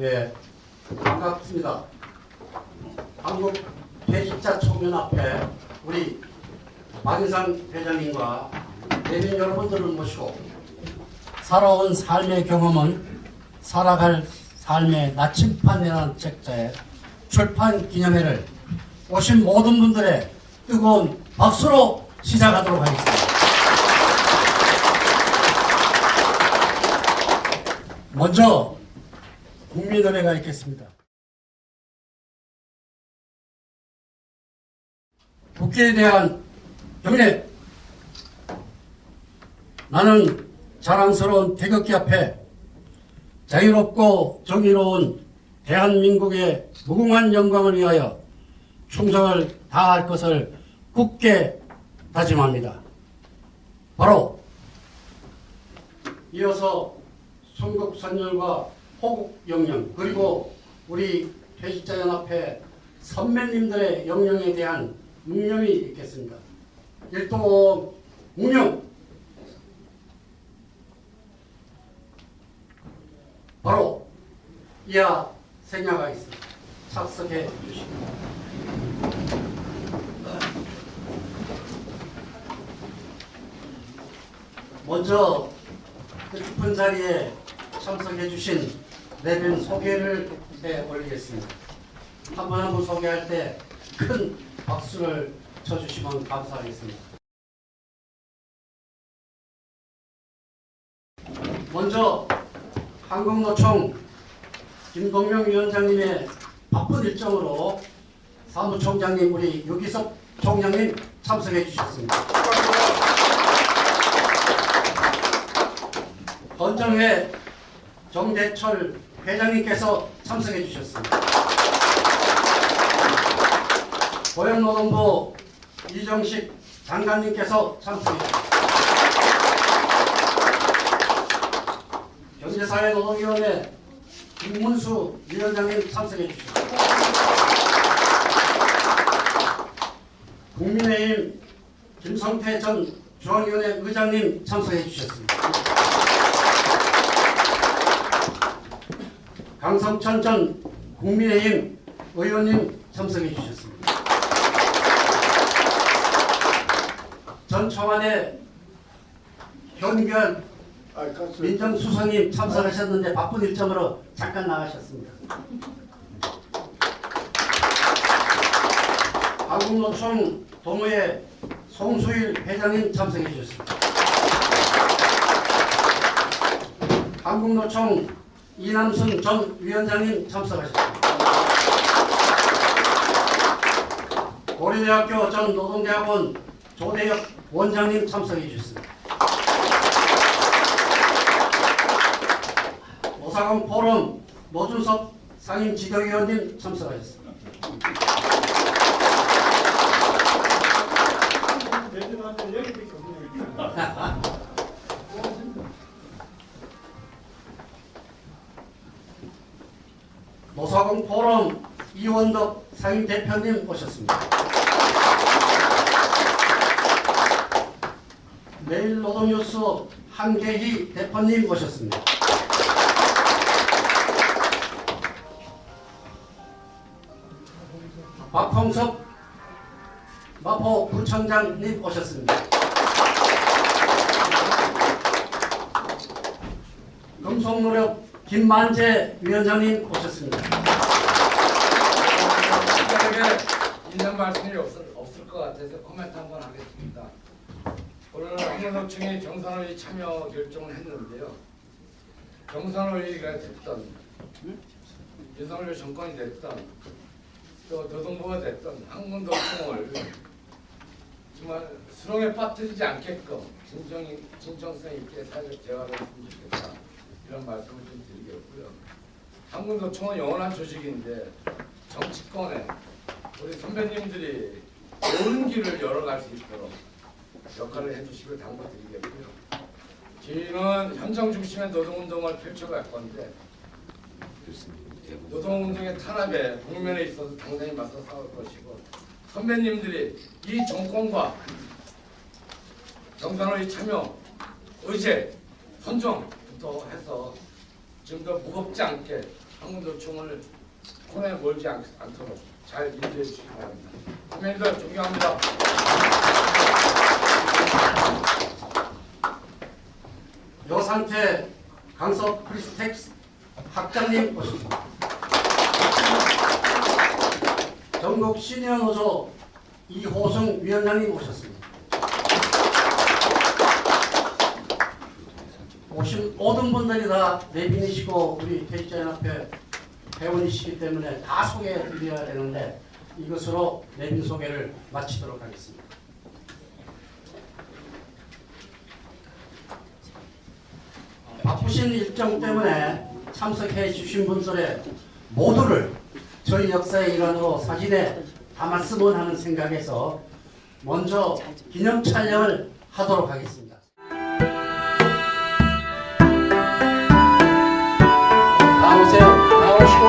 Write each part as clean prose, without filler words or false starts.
네, 반갑습니다. 한국 퇴직자 총연합회 우리 박인상 회장님과 대민 여러분들을 모시고 살아온 삶의 경험은 살아갈 삶의 나침판이라는 책자의 출판 기념회를 오신 모든 분들의 뜨거운 박수로 시작하도록 하겠습니다. 먼저 국민노래가 있겠습니다. 국회에 대한 경례. 나는 자랑스러운 태극기 앞에 자유롭고 정의로운 대한민국의 무궁한 영광을 위하여 충성을 다할 것을 굳게 다짐합니다. 바로 이어서 순국선열과 호국영령 그리고 우리 퇴직자연합회 선배님들의 영령에 대한 묵념이 있겠습니다. 일동 묵념. 바로 이하 생략가 있습니다. 착석해 주십니다. 먼저 그 깊은 자리에 참석해 주신 내빈 소개를 해 올리겠습니다. 한 분 한 분 소개할 때 큰 박수를 쳐주시면 감사하겠습니다. 먼저 한국노총 김동명 위원장님의 바쁜 일정으로 사무총장님 우리 유기석 총장님 참석해 주셨습니다. 헌정회 정대철 회장님께서 참석해 주셨습니다. 고용노동부 이정식 장관님께서 참석해 주셨습니다. 경제사회노동위원회 김문수 위원장님 참석해 주셨습니다. 국민의힘 김성태 전 중앙위원회 의장님 참석해 주셨습니다. 강성천 전 국민의힘 의원님 참석해 주셨습니다. 전 청와대 현견 민정수석님 참석하셨는데 바쁜 일정으로 잠깐 나가셨습니다. 한국노총 동호회 송수일 회장님 참석해 주셨습니다. 한국노총 이남순 전 위원장님 참석하셨습니다. 고려대학교 전 노동대학원 조대혁 원장님 참석해 주셨습니다. 노사공 포럼 노준섭 상임지도위원님 참석하셨습니다. 노사공 포럼 이원덕 상임대표님 오셨습니다. 매일노동뉴스 한계희 대표님 오셨습니다. 박홍석 마포구청장님 오셨습니다. 금속노력 김만재 위원장님 오셨습니다. 인사 말씀이 없을 것 같아서 코멘트 한번 하겠습니다. 오늘 한국노총이 경선회의 참여 결정을 했는데요. 경선회의가 됐던 윤석열 정권이 됐던 또 노동부가 됐던 한국노총을 정말 수렁에 빠뜨리지 않게끔 진정성 있게 사회적 대화를 했으면 좋겠다. 이런 말씀을 좀 드리겠고요. 한국노총은 영원한 조직인데 정치권에 우리 선배님들이 옳은 길을 열어갈 수 있도록 역할을 해주시길 당부드리겠고요. 저희는 현장 중심의 노동운동을 펼쳐갈 건데 노동운동의 탄압에 국면에 있어서 당당히 맞서 싸울 것이고 선배님들이 이 정권과 경선의 참여, 의제, 선정부터 해서 좀 더 무겁지 않게 한국노총을 손에 몰지 않도록 잘 인도해 주시기 바랍니다. 선배님들 존경합니다. 여상태 강석 크리스텍스 학장님 모십니다. 전국 시니어 노조 이호승 위원장님 모셨습니다. 오신 모든 분들이 다 내빈이시고 우리 퇴직자연합회 회원이시기 때문에 다 소개해 드려야 되는데 이것으로 내빈 소개를 마치도록 하겠습니다. 바쁘신 일정 때문에 참석해 주신 분들의 모두를 저희 역사의 일환으로 사진에 담았으면 하는 생각에서 먼저 기념 촬영을 하도록 하겠습니다. 나오세요. 나오시고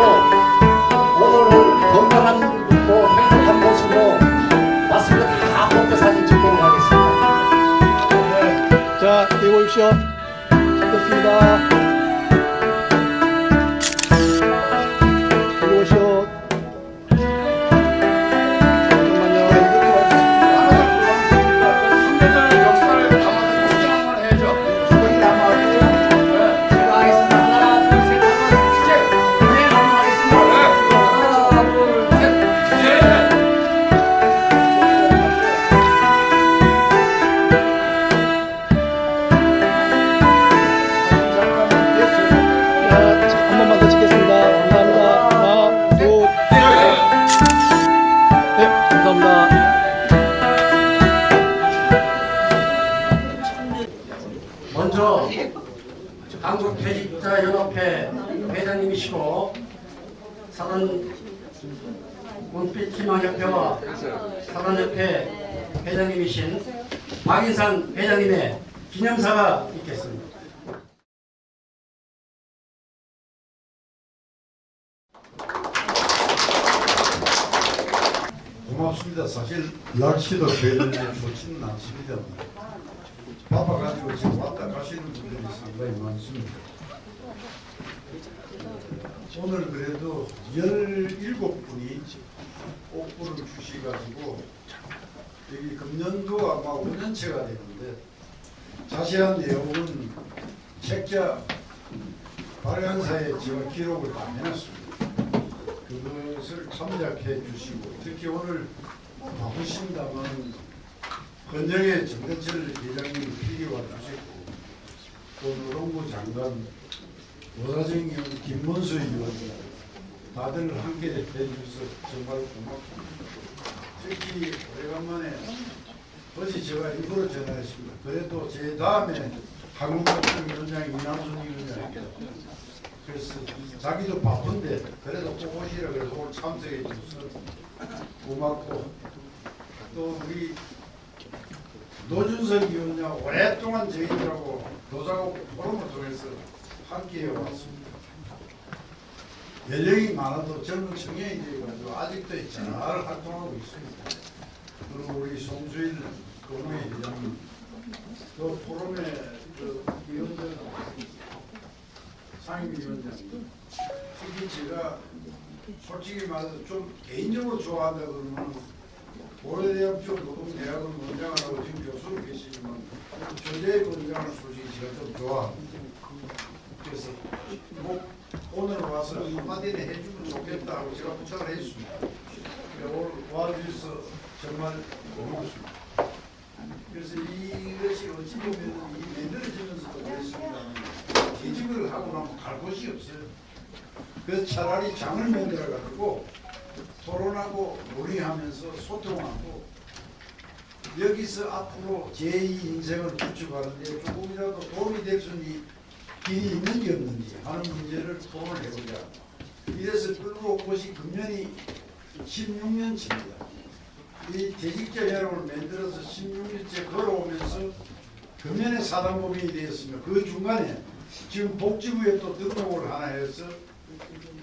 오늘은 건강한 또 행복한 모습으로 마스크 다 벗고 사진 찍도록 하겠습니다. 자, 이거 보십시오. 잘 됐습니다. 이거 보시오. 잠깐만요. 선배들 역사를 담아서 수정을 해야죠. 제가 하겠습니다. 하나, 둘, 셋 하면 이제 한번 하겠습니다. 하나, 둘, 셋. 자, 한 번만 더 찍겠습니다. 감사합니다. 하나, 둘, 네, 감사합니다. 먼저 한국퇴직자연합회 회장님이시고 사단 문빛희망협회와 사단협회 회장님이신 박인상 회장님의 기념사가 있겠습니다. 고맙습니다. 사실 날씨도 별로 좋지는 않습니다. 바빠가지고 지금 왔다 가시는 분들이 상당히 많습니다. 오늘 그래도 17분이 옥부를 주시가지고 여기 금년도 아마 5년째가 되는데 자세한 내용은 책자 발간사에 제가 기록을 다 해놨습니다. 그것을 참작해 주시고 특히 오늘 바쁘신다면 헌정의 정대철 회장님이 필요와 주셨고 또 노동부 장관 노사정 의원 김문수 의원 다들 함께 해주셔서 정말 고맙습니다. 특히 오래간만에 어제 제가 일부러 전화했습니다. 그래도 제 다음에 한국노총위원장 이남순 위원장입니다. 그래서 자기도 바쁜데 그래도 꼭 오시라 그래서 오늘 참석해 주셔서 고맙고 또 우리 노준석 위원장 오랫동안 저희들하고 노사국 포럼을 통해서 함께해 왔습니다. 연령이 많아도 젊은 청년이 되어가지고 아직도 잘 활동하고 있습니다. 그리고 우리 송수일 건우회 회장님 또 포럼의 그 위원장 상임위원장 특히 제가 솔직히 말해서 좀 개인적으로 좋아한다 그러면 고려대학교 노동대학원 원장하고 지금 교수로 계시지만 조재 원장을 솔직히 제가 좀 좋아합니다. 그래서 뭐 오늘 와서 한마디는 해주면 좋겠다고 제가 부탁을 했습니다. 오늘 와주셔서 정말 고맙습니다. 그래서 이것이 어찌 보면 이 만들어지면서도 그렇습니다만 퇴직을 하고 나면 갈 곳이 없어요. 그래서 차라리 장을 만들어 가지고 토론하고 논의하면서 소통하고 여기서 앞으로 제2 인생을 구축하는데 조금이라도 도움이 될 수 있는 길이 있는지 없는지 하는 문제를 토론을 해보자. 이래서 끌고 온 것이 금년이 16년째입니다. 이 퇴직자 여러분을 만들어서 16년째 걸어오면서 금년에 사단법인이 되었으며 그 중간에 지금 복지부에 또 등록을 하나 해서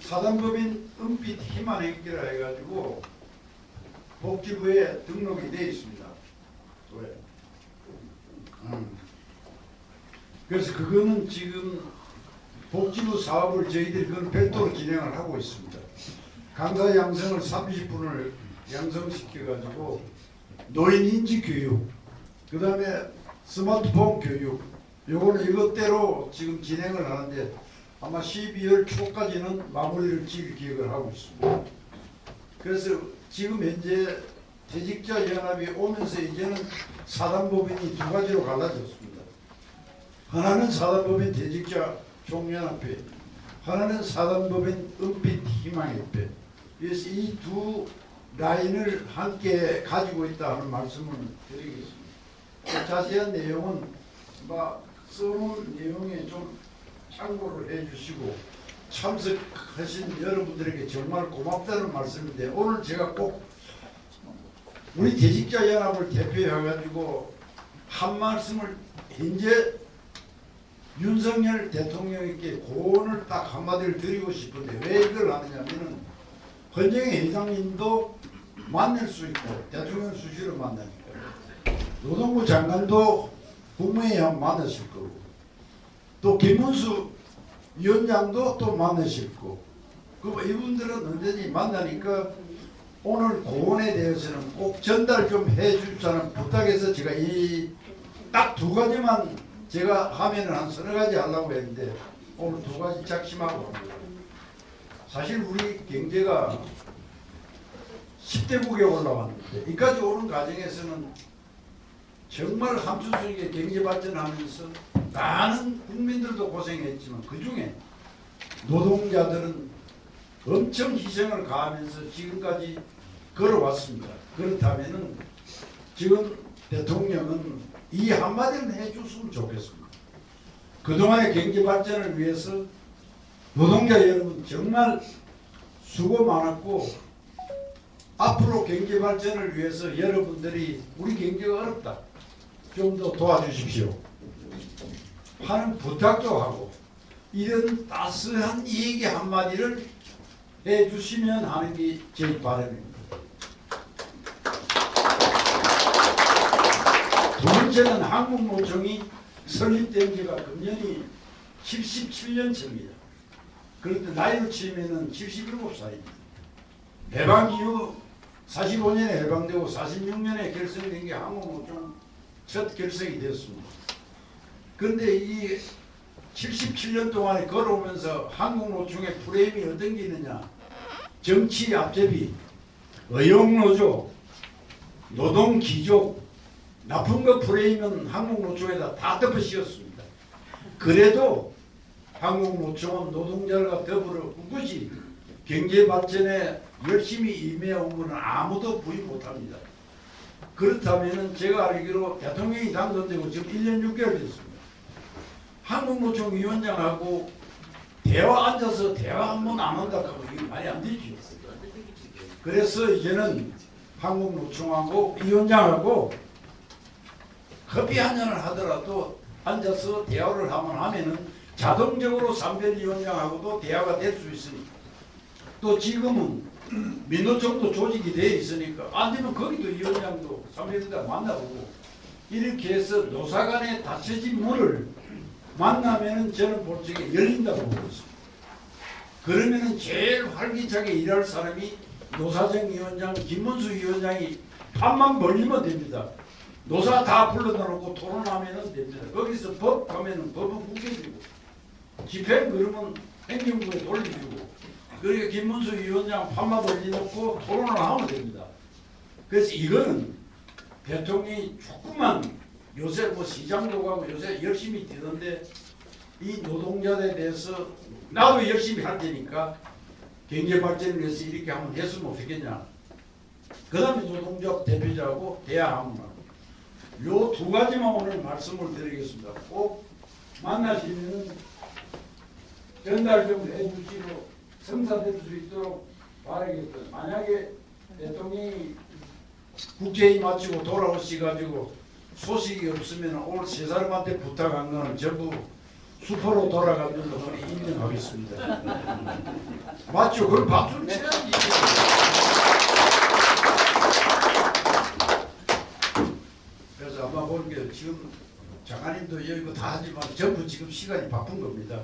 사단법인 은빛 희망행기라 해가지고 복지부에 등록이 되어 있습니다. 왜? 그래서 그거는 지금 복지부 사업을 저희들이 그걸 별도로 진행을 하고 있습니다. 강사 양성을 30분을 양성시켜가지고 노인 인지 교육, 그 다음에 스마트폰 교육, 요거는 이것대로 지금 진행을 하는데 아마 12월 초까지는 마무리를 지을 계획을 하고 있습니다. 그래서 지금 현재 퇴직자 연합이 오면서 이제는 사단법인이 두 가지로 갈라졌습니다. 하나는 사단법인 퇴직자 총연합회, 하나는 사단법인 은빛 희망협회. 그래서 이 두 라인을 함께 가지고 있다 하는 말씀을 드리겠습니다. 자세한 내용은 써놓은 내용에 좀 참고를 해주시고 참석하신 여러분들에게 정말 고맙다는 말씀인데 오늘 제가 꼭 우리 퇴직자 연합을 대표해가지고 한 말씀을 현재 윤석열 대통령에게 고언을 딱 한마디를 드리고 싶은데 왜 이걸 하느냐면은 헌정의 회장님도 만날 수 있고 대통령 수시로 만나니까 노동부 장관도 국무회의 한번 만나실 거고 또 김문수 위원장도 또 만나실 거고 이분들은 언제든지 만나니까 오늘 고언에 대해서는 꼭 전달 좀 해주자는 부탁해서 제가 이 딱 두 가지만 제가 하면은 한 서너 가지 하려고 했는데 오늘 두 가지 작심하고 합니다. 사실 우리 경제가 10대국에 올라왔는데 이까지 오는 과정에서는 정말 함수스럽게 경제 발전하면서 많은 국민들도 고생했지만 그 중에 노동자들은 엄청 희생을 가하면서 지금까지 걸어왔습니다. 그렇다면은 지금 대통령은 이 한마디는 해줬으면 좋겠습니다. 그동안의 경제 발전을 위해서 노동자 여러분 정말 수고 많았고 앞으로 경제 발전을 위해서 여러분들이 우리 경제가 어렵다. 좀 더 도와주십시오. 하는 부탁도 하고 이런 따스한 얘기 한마디를 해주시면 하는 게 제 바람입니다. 두 번째는 한국노총이 설립된 지가 금년이 77년 차입니다. 그런데 나이로 치면은 77살입니다. 해방 이후 45년에 해방되고 46년에 결성된 게 한국노총 첫 결성이 되었습니다. 그런데 이 77년 동안에 걸어오면서 한국노총의 프레임이 어떤 게 있느냐? 정치 앞제비, 의용노조, 노동기족, 나쁜 거 프레임은 한국노총에다 다 덮어 씌웠습니다. 그래도 한국노총은 노동자들과 더불어 굳이 경제 발전에 열심히 임해온 것은 아무도 부인 못합니다. 그렇다면 제가 알기로 대통령이 당선되고 지금 1년 6개월 됐습니다. 한국노총 위원장하고 대화 앉아서 대화 한 번 안 한다 하면 이게 말이 안 되죠. 그래서 이제는 한국노총하고 위원장하고 커피 한 잔을 하더라도 앉아서 대화를 하면은 자동적으로 산별위원장하고도 대화가 될 수 있으니까 또 지금은 민노총도 조직이 되어 있으니까 안 되면 거기도 위원장도 산별위원장 만나보고 이렇게 해서 노사 간에 닫혀진 문을 만나면은 저는 볼 적에 열린다고 보고 있습니다. 그러면은 제일 활기차게 일할 사람이 노사정 위원장, 김문수 위원장이 판만 벌리면 됩니다. 노사 다 불러다 놓고 토론하면 됩니다. 거기서 법 하면은 법은 구겨지고 집행 그러면 행정부에 돌려주고 그러니까 김문수 위원장 판만 벌려놓고 토론을 하면 됩니다. 그래서 이거는 대통령이 조금만 요새 뭐 시장도 가고 요새 열심히 뛰던데 이 노동자들에 대해서 나도 열심히 할 테니까 경제 발전을 위해서 이렇게 한번 했으면 어떻겠냐. 그 다음에 노동자 대표자하고 대화하면 요 두 가지만 오늘 말씀을 드리겠습니다. 꼭 만나시면 전달 좀 해주시고 성사될 수 있도록 바라겠습니다. 만약에 대통령이 국회의 마치고 돌아오시가지고 소식이 없으면 오늘 세 사람한테 부탁한 거는 전부 수포로 돌아가는 것을 인정하겠습니다. 맞죠? 그럼 박수를 쳐야지. 그래서 아마 보는 게 지금 장관님도 여기 다 하지만 전부 지금 시간이 바쁜 겁니다.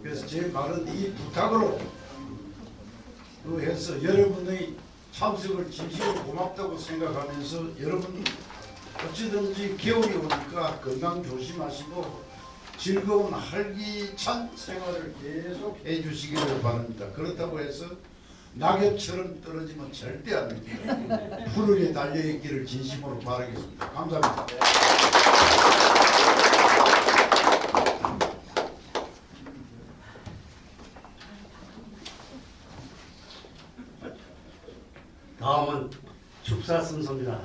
그래서 제 말은 이 부탁으로 또 해서 여러분의 참석을 진심으로 고맙다고 생각하면서 여러분 어찌든지 겨울이 오니까 건강 조심하시고 즐거운 활기찬 생활을 계속 해주시기를 바랍니다. 그렇다고 해서 낙엽처럼 떨어지면 절대 안 됩니다. 푸르게 달려있기를 진심으로 바라겠습니다. 감사합니다. 다음은 축사 순서입니다.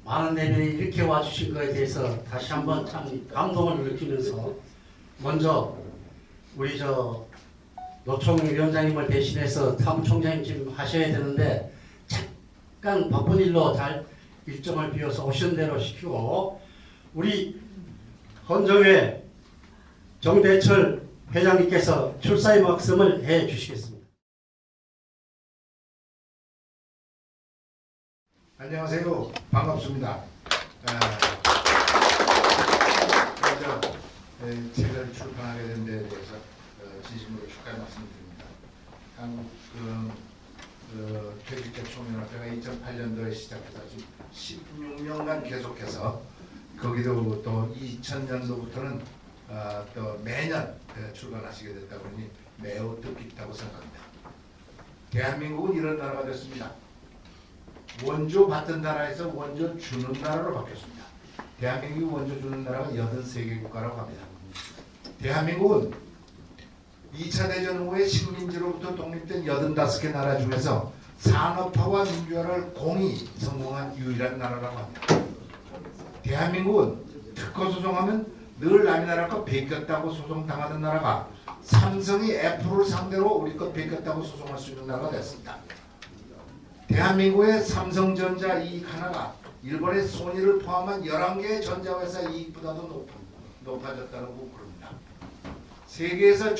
많은 내면이 이렇게 와주신 것에 대해서 다시 한번 참 감동을 느끼면서 먼저 우리 노총 위원장님을 대신해서 사무총장님 지금 하셔야 되는데 잠깐 바쁜 일로 잘 일정을 비워서 오신 대로 시키고 우리 헌정회 정대철 회장님께서 출사의 말씀을 해 주시겠습니다. 안녕하세요. 반갑습니다. 먼저 책을 출판하게 된 데 대해서 진심으로 축하의 말씀드립니다. 한국 퇴직자 총연합회가 2008년도에 시작해서 지금 16년간 계속해서 거기도 또 2000년도부터는 또 매년 출간하시게 됐다 보니 매우 뜻깊다고 생각합니다. 대한민국은 이런 나라가 됐습니다. 원조 받던 나라에서 원조 주는 나라로 바뀌었습니다. 대한민국이 원조 주는 나라가 83개 국가라고 합니다. 대한민국은 2차 대전 후에 식민지로부터 독립된 85개 나라 중에서 산업화와 민주화를 공히 성공한 유일한 나라라고 합니다. 대한민국은 특허 소송하면 늘 남의 나라 거 베꼈다고 소송당하던 나라가 삼성이 애플을 상대로 우리 거 베꼈다고 소송할 수 있는 나라가 됐습니다. 대한민국의 삼성전자 이익 하나가 일본의 소니를 포함한 11개의 전자회사 이익보다도 높아졌다고 그럽니다. 세계에서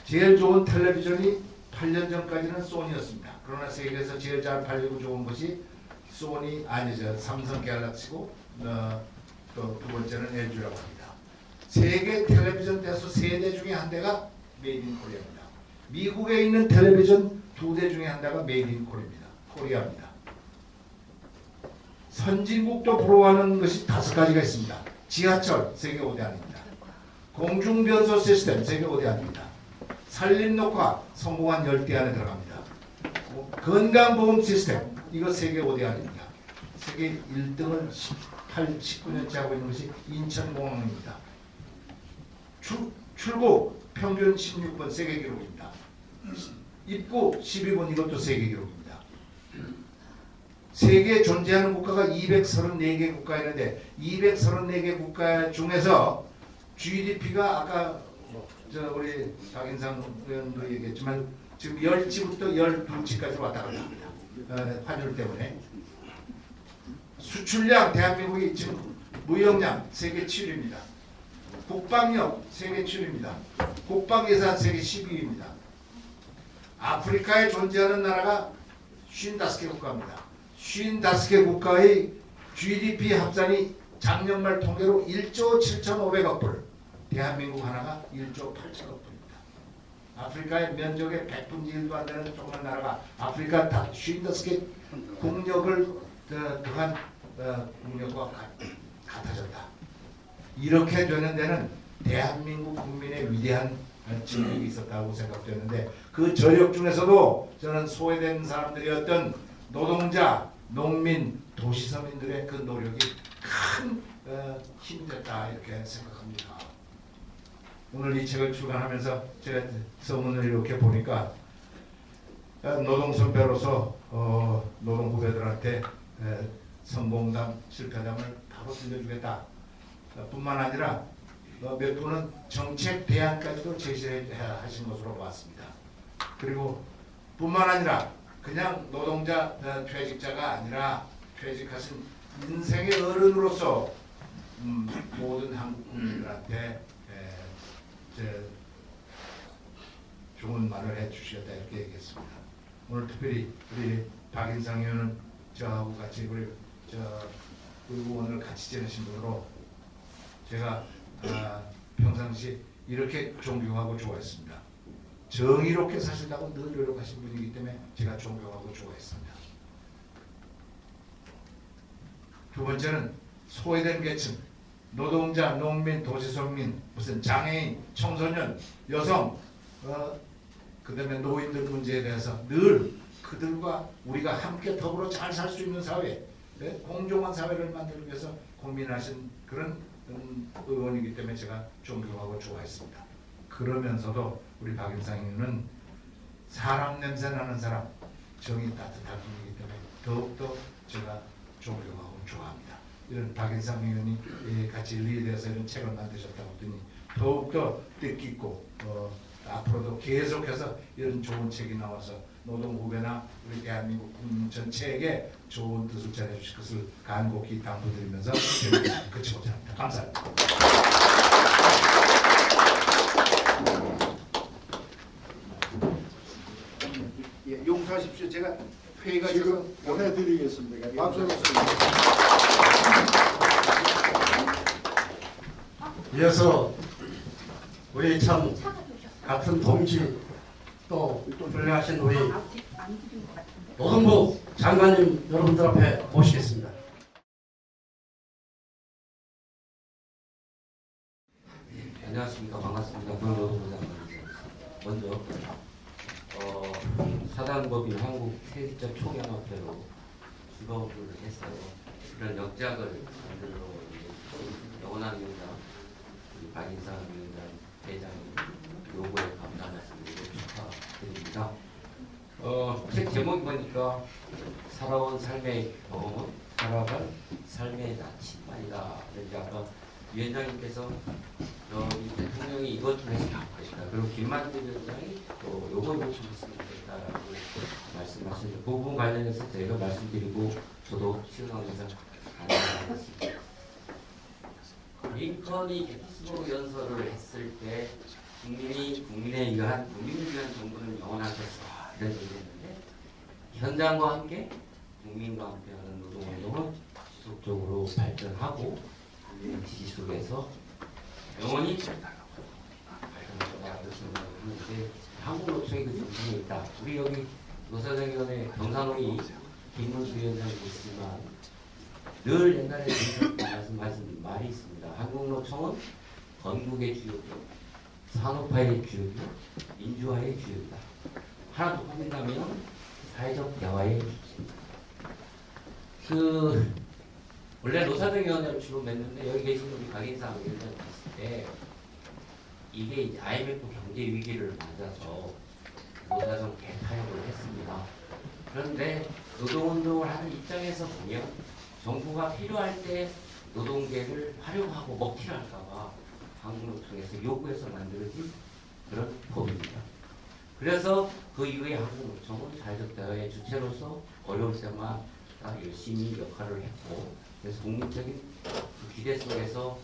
제일 좋은 텔레비전이 8년 전까지는 소니였습니다. 그러나 세계에서 제일 잘 팔리고 좋은 것이 소니 아니죠. 삼성 갤럭시고 또 두 번째는 LG라고 합니다. 세계 텔레비전 대수 3대 중에 한 대가 메이드 인 코리아입니다. 미국에 있는 텔레비전 2대 중에 한 대가 메이드 인 코리아입니다. 선진국도 부러워하는 것이 5가지가 있습니다. 지하철 세계 5대 아닙니다. 공중변소 시스템 세계 5대 아닙니다. 산림녹화 성공한 10대 안에 들어갑니다. 건강보험 시스템 이거 세계 5대 아닙니다. 세계 1등을 19년째 하고 있는 것이 인천공항입니다. 출국 평균 16번 세계 기록입니다. 입구 12번 이것도 세계 기록입니다. 세계에 존재하는 국가가 234개 국가 있는데 234개 국가 중에서 GDP가 아까 우리 박인상 의원도 얘기했지만 지금 10지부터 12지까지 왔다 갔다 합니다. 환율 때문에. 수출량 대한민국이 지금 무역량 세계 7위입니다. 국방력 세계 7위입니다. 국방예산 세계 10위입니다. 아프리카에 존재하는 나라가 55개 국가입니다. 55개 국가의 GDP 합산이 작년 말 통계로 1조 7,500억 불, 대한민국 하나가 1조 8천억 불입니다. 아프리카의 면적의 100분의 1도 안 되는 조그만 나라가 아프리카 다 55개 국력을 더한 국력과 같아졌다. 이렇게 되는 데는 대한민국 국민의 위대한 진력이 있었다고 생각되는데 그 저력 중에서도 저는 소외된 사람들이었던 노동자, 농민, 도시서민들의 그 노력이 큰 힘이 됐다 이렇게 생각합니다. 오늘 이 책을 출간하면서 제가 서문을 이렇게 보니까 노동선배로서 노동후배들한테 성공담, 실패담을 바로 들려주겠다. 뿐만 아니라 몇 분은 정책 대안까지도 제시하신 것으로 봤습니다. 그리고 뿐만 아니라 그냥 노동자, 퇴직자가 아니라 퇴직하신 인생의 어른으로서 모든 한국 국민들한테 좋은 말을 해주시겠다 이렇게 얘기했습니다. 오늘 특별히 우리 박인상 의원은 저하고 같이 그리고 오늘 같이 지내신 분으로 제가 평상시 이렇게 존경하고 좋아했습니다. 정의롭게 사시려고 늘 노력하신 분이기 때문에 제가 존경하고 좋아했습니다. 두 번째는 소외된 계층, 노동자, 농민, 도시소민, 무슨 장애인, 청소년, 여성, 그다음에 노인들 문제에 대해서 늘 그들과 우리가 함께 더불어 잘 살 수 있는 사회, 공정한 사회를 만들기 위해서 고민하신 그런 의원이기 때문에 제가 존경하고 좋아했습니다. 그러면서도 우리 박인상 의원은 사람 냄새 나는 사람, 정이 따뜻한 분이기 때문에 더욱더 제가 존경하고 좋아합니다. 이런 박인상 의원이 같이 리드해서 이런 책을 만드셨다고 했더니 더욱더 뜻깊고 앞으로도 계속해서 이런 좋은 책이 나와서 노동 후배나 우리 대한민국 국민 전체에게 좋은 뜻을 전해주실 것을 간곡히 당부드리면서 그치고자 합니다. 감사합니다. 예, 용서하십시오. 제가 회의가 있어서 지금 보내드리겠습니다. 박수 습니다 이어서 우리 참 같은 동지 또 훌륭하신 우리 노동부 장관님 여러분들 앞에 모시겠습니다. 안녕하십니까. 반갑습니다. 노동부 장관입니다. 먼저 사단법인 한국세기적 총연합회로 주도를 해서 이런 역작을 만들어 영원한 위원장, 우리 박인상 위원장, 대장님 요구에 감사하셨습니다. 축하드립니다. 책 제목이 보니까 살아온 삶의 경험은 살아갈 삶의 나침반이다. 그런데 아까 위원장님께서 이 대통령이 이것 좀 했으면 좋겠다. 그리고 김만배 위원장이 또 요걸 좀 했으면 좋겠다라고 말씀하셨는데 그 부분 관련해서 제가 말씀드리고 저도 시원하면서 안내하겠습니다. 링컨이 게티스버그 연설을 했을 때 국민에 의한 국민을 위한 정부는 영원하겠어 이런 얘기했는데 현장과 함께 국민과 함께하는 노동운동은 지속적으로 발전하고 국민의 지지 속에서 영원히 발전할 거다 이렇게 생각하는데 한국노총이 그 중심에 있다. 우리 여기 노사정위원회 경산호위 김문수 위원장이 있지만 늘 옛날에 말씀하신 말이 있습니다. 한국노총은 건국의 주역이요, 산업화의 주역이요, 민주화의 주역이다. 하나 더 꼽는다면 사회적 대화의 주역입니다. 원래 노사정위원회를 주로 맺는데 여기 계신 우리 박인상 위원장 봤을 때 이게 이제 IMF 경제 위기를 맞아서 노사정 대타협을 했습니다. 그런데 노동운동을 하는 입장에서 보면 정부가 필요할 때 노동계를 활용하고 먹튀를 할까봐 한국노총에서 요구해서 만들어진 그런 법입니다. 그래서 그 이후에 한국노총은 사회적 대화의 주체로서 어려울 때만 열심히 역할을 했고, 그래서 국민적인 그 기대 속에서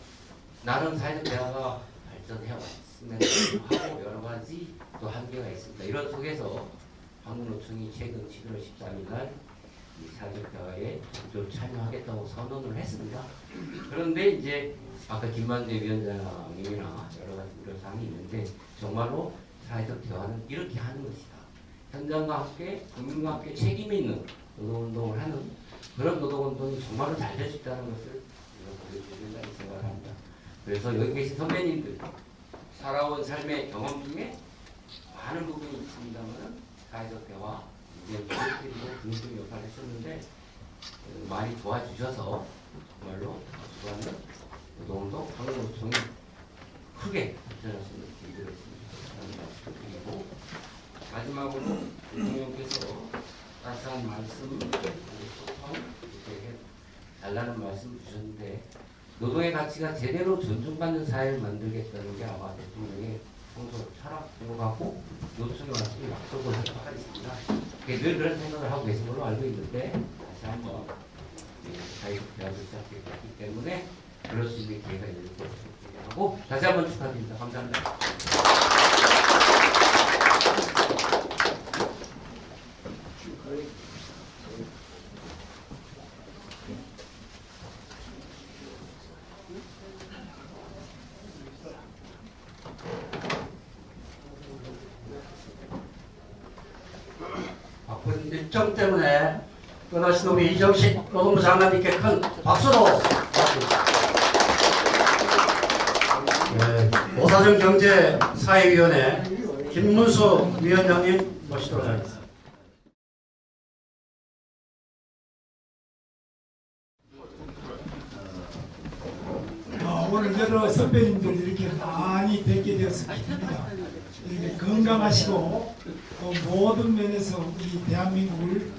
나는 사회적 대화가 발전해 왔음에도 불구하고 여러 가지 또 한계가 있습니다. 이런 속에서 한국노총이 최근 11월 13일 날 사회적 대화에 적극 참여하겠다고 선언을 했습니다. 그런데 이제 아까 김만대 위원장님이나 여러 가지 우려사항이 있는데 정말로 사회적 대화는 이렇게 하는 것이다. 현장과 함께 국민과 함께 책임 있는 노동운동을 하는 그런 노동운동이 정말로 잘 될 수 있다는 것을 보여주신다고 생각을 합니다. 그래서 여기 계신 선배님들 살아온 삶의 경험 중에 많은 부분이 있습니다만 사회적 대화 중심 역할을 했었는데 많이 도와주셔서 정말로 주관은 노동운동 한국노총이 크게 발전할 수 있는 기회를 드리고, 마지막으로 대통령께서 따뜻한 말씀, 달라는 말씀 주셨는데 노동의 가치가 제대로 존중받는 사회를 만들겠다는 게 아마 대통령의 평소 철학하고 노총에 와서 약속을 할 바가 있습니다. 늘 그런 생각을 하고 계신 걸로 알고 있는데 다시 한번 사회적 대화를 시작했기 때문에 그럴 수 있는 기회가 있는 것을 하고 다시 한번 축하드립니다. 감사합니다. 일정 때문에 떠나신 우리 이정식 노동부 장관님께 큰 박수로 맞습니다. 노사정 경제사회위원회 김문수 위원장님 모시도록 하겠습니다. 오늘 여러 선배님들 이렇게 많이 뵙게 되어서 기쁩니다. 이렇게 건강하시고 또 모든 면에서 우리 대한민국을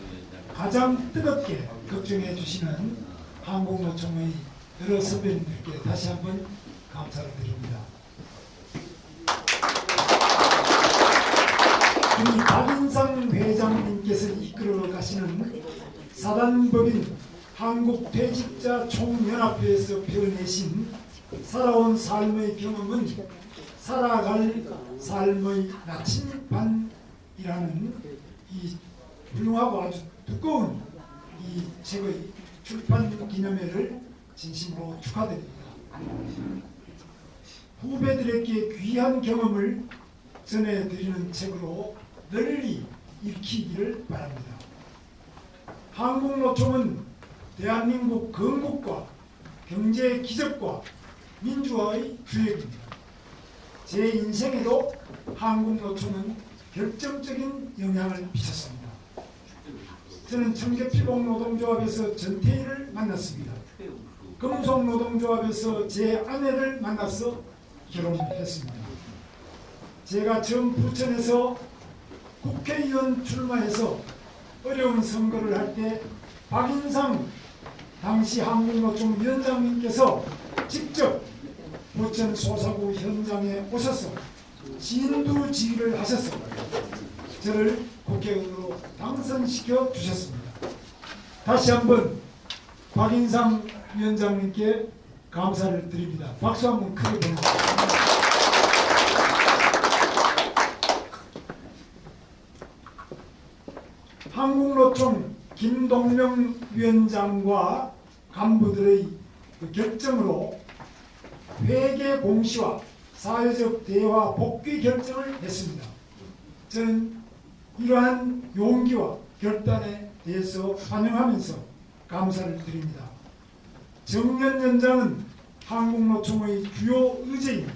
가장 뜨겁게 걱정해 주시는 한국노총의 여러 선배님들께 다시 한번 감사를 드립니다. 우리 박인상 회장님께서 이끌어 가시는 사단법인 한국퇴직자 총연합회에서 펴내신 살아온 삶의 경험은 살아갈 삶의 나침반이라는 이 훌륭하고 아주 두꺼운 이 책의 출판 기념회를 진심으로 축하드립니다. 후배들에게 귀한 경험을 전해드리는 책으로 널리 읽히기를 바랍니다. 한국노총은 대한민국 건국과 경제 기적과 민주화의 주역입니다. 제 인생에도 한국노총은 결정적인 영향을 미쳤습니다. 저는 청계피복 노동조합에서 전태일을 만났습니다. 금속노동조합에서 제 아내를 만나서 결혼했습니다. 제가 처음 부천에서 국회의원 출마해서 어려운 선거를 할 때 박인상 당시 한국노총 위원장님께서 직접 부천 소사구 현장에 오셔서 진두지휘를 하셔서 저를 국회의원으로 당선시켜 주셨습니다. 다시 한번 박인상 위원장님께 감사를 드립니다. 박수 한번 크게 보내주십시오. 한국노총 김동명 위원장과 간부들의 결정으로 회계 공시와 사회적 대화 복귀 결정을 했습니다. 저는 이러한 용기와 결단에 대해서 환영하면서 감사를 드립니다. 정년 연장은 한국노총의 주요 의제입니다.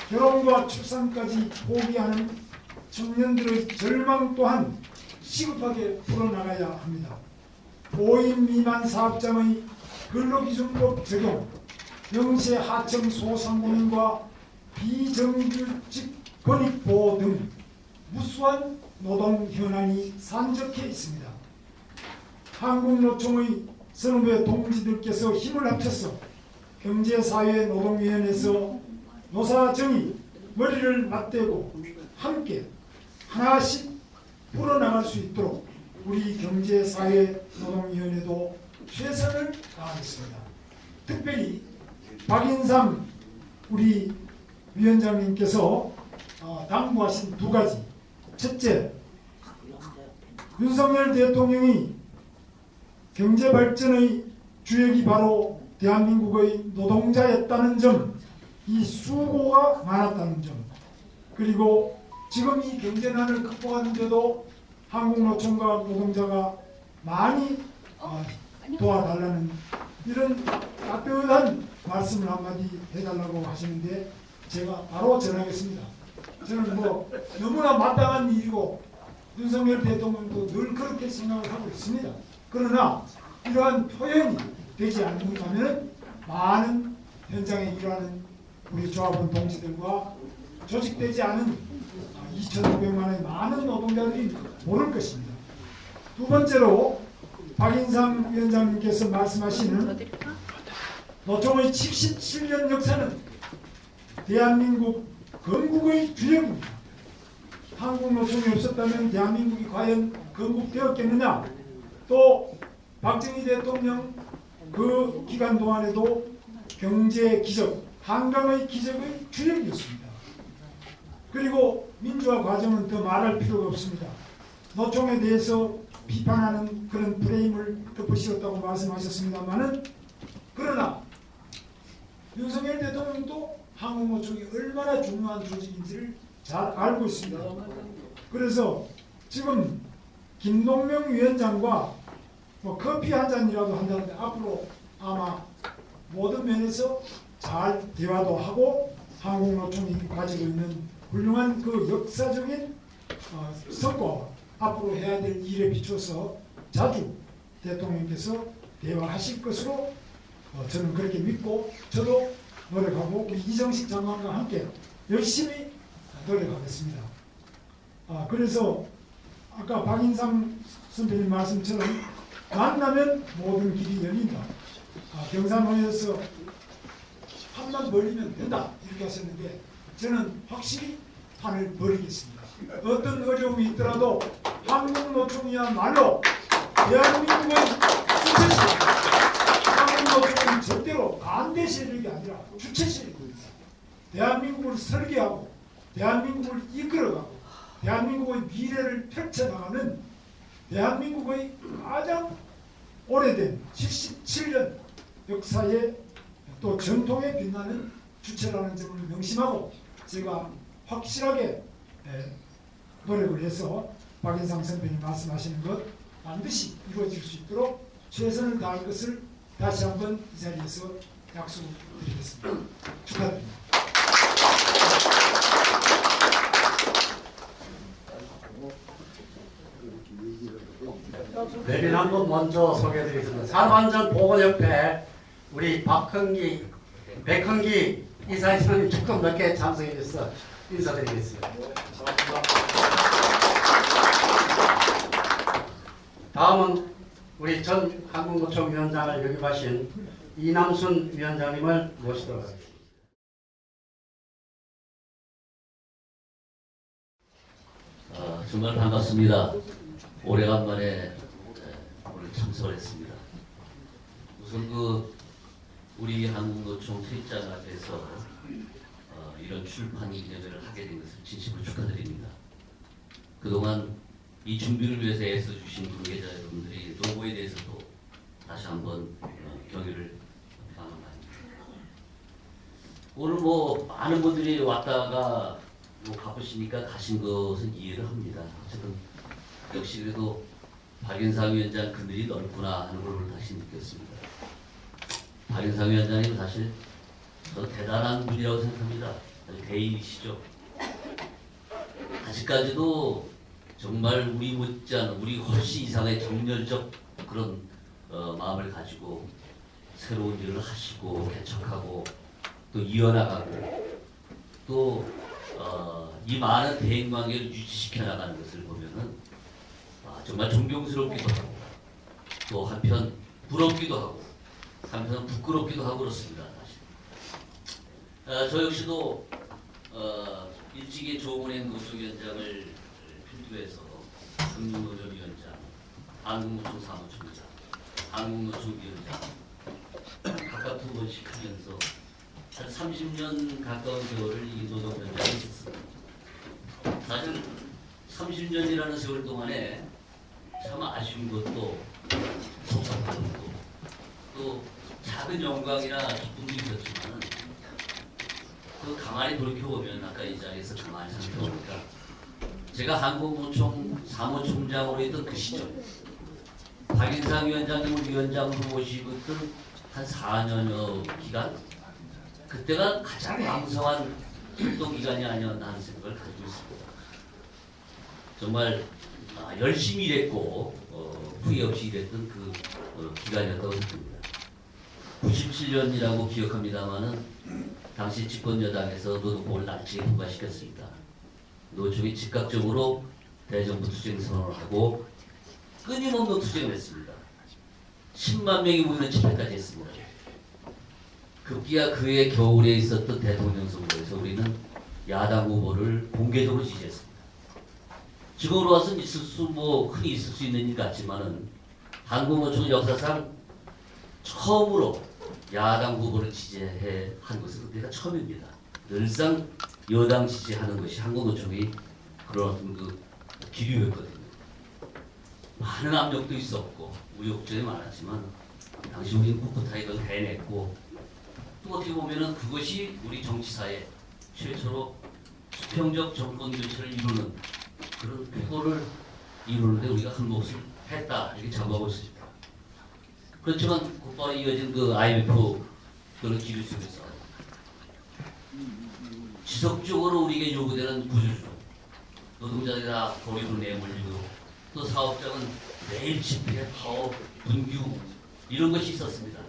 결혼과 출산까지 포기하는 청년들의 절망 또한 시급하게 풀어나가야 합니다. 5인 미만 사업장의 근로기준법 적용, 영세 하청 소상공인과 비정규직 권익보호 등 무수한 노동 현안이 산적해 있습니다. 한국노총의 선후배 동지들께서 힘을 합쳐서 경제사회노동위원회에서 노사정이 머리를 맞대고 함께 하나씩 풀어나갈 수 있도록 우리 경제사회노동위원회도 최선을 다하겠습니다. 특별히 박인상 우리 위원장님께서 당부하신 두 가지. 첫째, 윤석열 대통령이 경제발전의 주역이 바로 대한민국의 노동자였다는 점, 이 수고가 많았다는 점, 그리고 지금 이 경제난을 극복하는데도 한국노총과 노동자가 많이 도와달라는 이런 따뜻한 말씀을 한마디 해달라고 하시는데 제가 바로 전하겠습니다. 저는 너무나 마땅한 일이고 윤석열 대통령도 늘 그렇게 생각을 하고 있습니다. 그러나 이러한 표현이 되지 않는다면 많은 현장에 일하는 우리 조합원 동지들과 조직되지 않은 2,500만의 많은 노동자들이 모를 것입니다. 두 번째로 박인상 위원장님께서 말씀하시는 노총의 77년 역사는 대한민국 건국의 주역입니다. 한국노총이 없었다면 대한민국이 과연 건국되었겠느냐? 또 박정희 대통령 그 기간 동안에도 경제 기적, 한강의 기적의 주역이었습니다. 그리고 민주화 과정은 더 말할 필요가 없습니다. 노총에 대해서 비판하는 그런 프레임을 덮으셨다고 말씀하셨습니다만은 그러나 윤석열 대통령도 한국노총이 얼마나 중요한 조직인지를 잘 알고 있습니다. 그래서 지금 김동명 위원장과 뭐 커피 한 잔이라도 한다는데 앞으로 아마 모든 면에서 잘 대화도 하고 한국노총이 가지고 있는 훌륭한 그 역사적인 성과 앞으로 해야 될 일에 비춰서 자주 대통령께서 대화하실 것으로 저는 그렇게 믿고 저도 노력하고 우리 이정식 장관과 함께 열심히 노력하겠습니다. 그래서 아까 박인상 선배님 말씀처럼 만나면 모든 길이 열린다. 경산호에서 판만 벌리면 된다 이렇게 하셨는데 저는 확실히 판을 벌이겠습니다. 어떤 어려움이 있더라도 한국노총이야말로 대한민국의 주체세력, 한국노총은 절대로 반대 세력이 아니라 주체 세력입니다. 대한민국을 설계하고 대한민국을 이끌어가고 대한민국의 미래를 펼쳐나가는 대한민국의 가장 오래된 77년 역사의 또 전통에 빛나는 주체라는 점을 명심하고 제가 확실하게 노력을 해서 박인상 선배님 말씀하시는 것 반드시 이루어질 수 있도록 최선을 다할 것을 다시 한번 이 자리에서 약속드리겠습니다. 축하드립니다. 내빈 한분 먼저 소개해드리겠습니다. 산업안전보건협회 우리 백흥기 이사장님 조금 늦게 참석해 주셔서 인사드리겠습니다. 다음은 우리 전 한국노총 위원장을 역임하신 이남순 위원장님을 모시도록 하겠습니다. 정말 반갑습니다. 오래간만에 오늘 참석을 했습니다. 우선 우리 한국노총 퇴장 앞에서 이런 출판 기념회를 하게 된 것을 진심으로 축하드립니다. 그동안 이 준비를 위해서 애써주신 관계자 여러분들이 노고에 대해서도 다시 한번 경의를 표합니다. 오늘 많은 분들이 왔다가 바쁘시니까 가신 것은 이해를 합니다. 어쨌든 역시 그래도 박인상 위원장 그늘이 넓구나 하는 걸 다시 느꼈습니다. 박인상 위원장님 사실 저 대단한 분이라고 생각합니다. 대인이시죠. 아직까지도 정말 우리 못지않은 우리 훨씬 이상의 정열적 그런 마음을 가지고 새로운 일을 하시고 개척하고 또 이어나가고 또 이 많은 대인관계를 유지시켜 나가는 것을 보면은 정말 존경스럽기도 하고 또 한편 부럽기도 하고 한편 부끄럽기도 하고 그렇습니다. 사실 저 역시도 일찍이 조문행 노총위원장을 필두해서 금융노조위원장, 한국노총 사무총장, 한국노총위원장 각각 2번씩 하면서 한 30년 가까운 세월을 이 노동위원장에 있었습니다. 사실 30년이라는 세월 동안에 참 아쉬운 것도 속상한 것도 또 작은 영광이나 기쁨도 있었지만 가만히 돌이켜보면 아까 이 자리에서 가만히 살펴보니까 제가 한국노총 사무총장으로 있던 그 시절 박인상 위원장님을 위원장으로 모시고 있던 한 4년여 기간 그때가 가장 왕성한 활동 기간이 아니었나 하는 생각을 가지고 있습니다. 정말 열심히 일했고 후회 없이 일했던 그 기간이었다고 생각합니다. 97년이라고 기억합니다마는 당시 집권여당에서 노동법을 날치게 통과시켰습니다. 노총이 즉각적으로 대정부 투쟁 선언을 하고 끊임없는 투쟁을 했습니다. 10만 명이 모이는 집회까지 했습니다. 급기야 그해 겨울에 있었던 대통령 선거에서 우리는 야당 후보를 공개적으로 지지했습니다. 지금으로 와서는 흔히 있을 수 있는 일 같지만은 한국노총 역사상 처음으로 야당 후보를 지지해 한 것은 그때가 처음입니다. 늘상 여당 지지하는 것이 한국노총이 그런 그 기류였거든요. 많은 압력도 있었고 우여곡절이 많았지만 당시 우리는 꿋꿋하게 그걸 해냈고 또 어떻게 보면은 그것이 우리 정치사에 최초로 수평적 정권 교체를 이루는 그런 쾌거를 이루는데 우리가 한 몫을 했다 이렇게 잡아볼 수 있다. 그렇지만 곧바로 이어진 그 IMF 그런 기류 속에서 지속적으로 우리에게 요구되는 구조조, 노동자들이나 고리로 내몰리고 또 사업장은 매일 집회, 파업, 분규 이런 것이 있었습니다.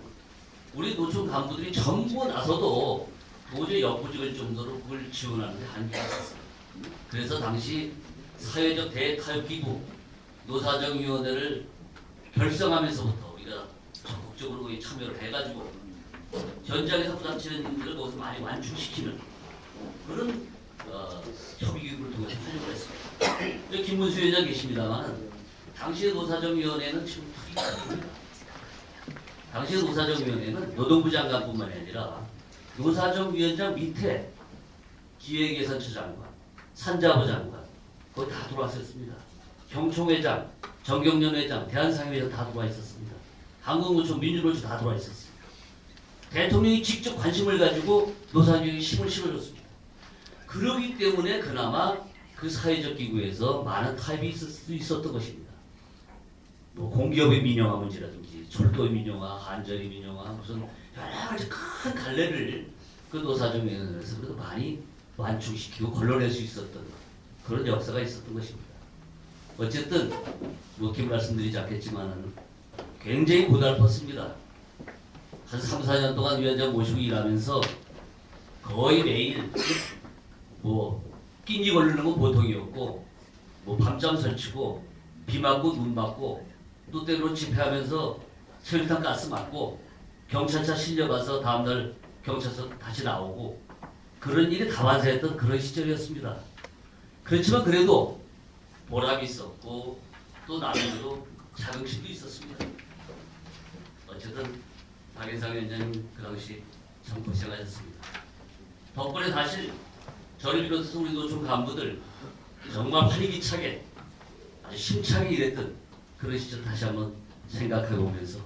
우리 노총 간부들이 전부 나서도 도저히 역부족일 정도로 그걸 지원하는데 한계가 있었습니다. 그래서 당시 사회적 대타협기구 노사정위원회를 결성하면서부터 우리가 적극적으로 거기 참여를 해가지고 현장에서 부닥치는 일들을 거기서 많이 완충시키는 그런 협의기구를 통해서 활용을 했습니다. 여기 김문수 위원장 계십니다만 당시의 노사정위원회는 지금 투입입니다. 당시의 노사정위원회는 노동부 장관뿐만 아니라 노사정위원장 밑에 기획예산처 장관, 산자부 장관 거기 다 들어왔었습니다. 경총회장, 정경련회장, 대한상회장 다 들어와 있었습니다. 한국노총, 민주노총 다 들어와 있었습니다. 대통령이 직접 관심을 가지고 노사정위에 힘을 실어줬습니다. 그러기 때문에 그나마 그 사회적 기구에서 많은 타협이 있을 수 있었던 것입니다. 뭐 공기업의 민영화 문제라든지 철도의 민영화, 한전의 민영화 무슨 여러 가지 큰 갈래를 그 노사정위원회에서 그래도 많이 완충시키고 걸러낼 수 있었던 그런 역사가 있었던 것입니다. 어쨌든 뭐 긴 말씀드리지 않겠지만 굉장히 고달팠습니다. 한 3, 4년 동안 위원장 모시고 일하면서 거의 매일 뭐 끼니 걸리는 건 보통이었고 뭐 밤잠 설치고 비 맞고 눈 맞고 또 때로 집회하면서 설탕 가스 맞고 경찰차 실려가서 다음날 경찰서 다시 나오고 그런 일이 다반사했던 그런 시절이었습니다. 그렇지만 그래도 보람이 있었고 또 나름대로 자긍심도 있었습니다. 어쨌든 박인상 위원장님 그 당시 참 고생하셨습니다. 덕분에 사실 저를 비롯해서 우리 노총 간부들 정말 활기차게 아주 힘차게 일했던 그런 시절 다시 한번 생각해 보면서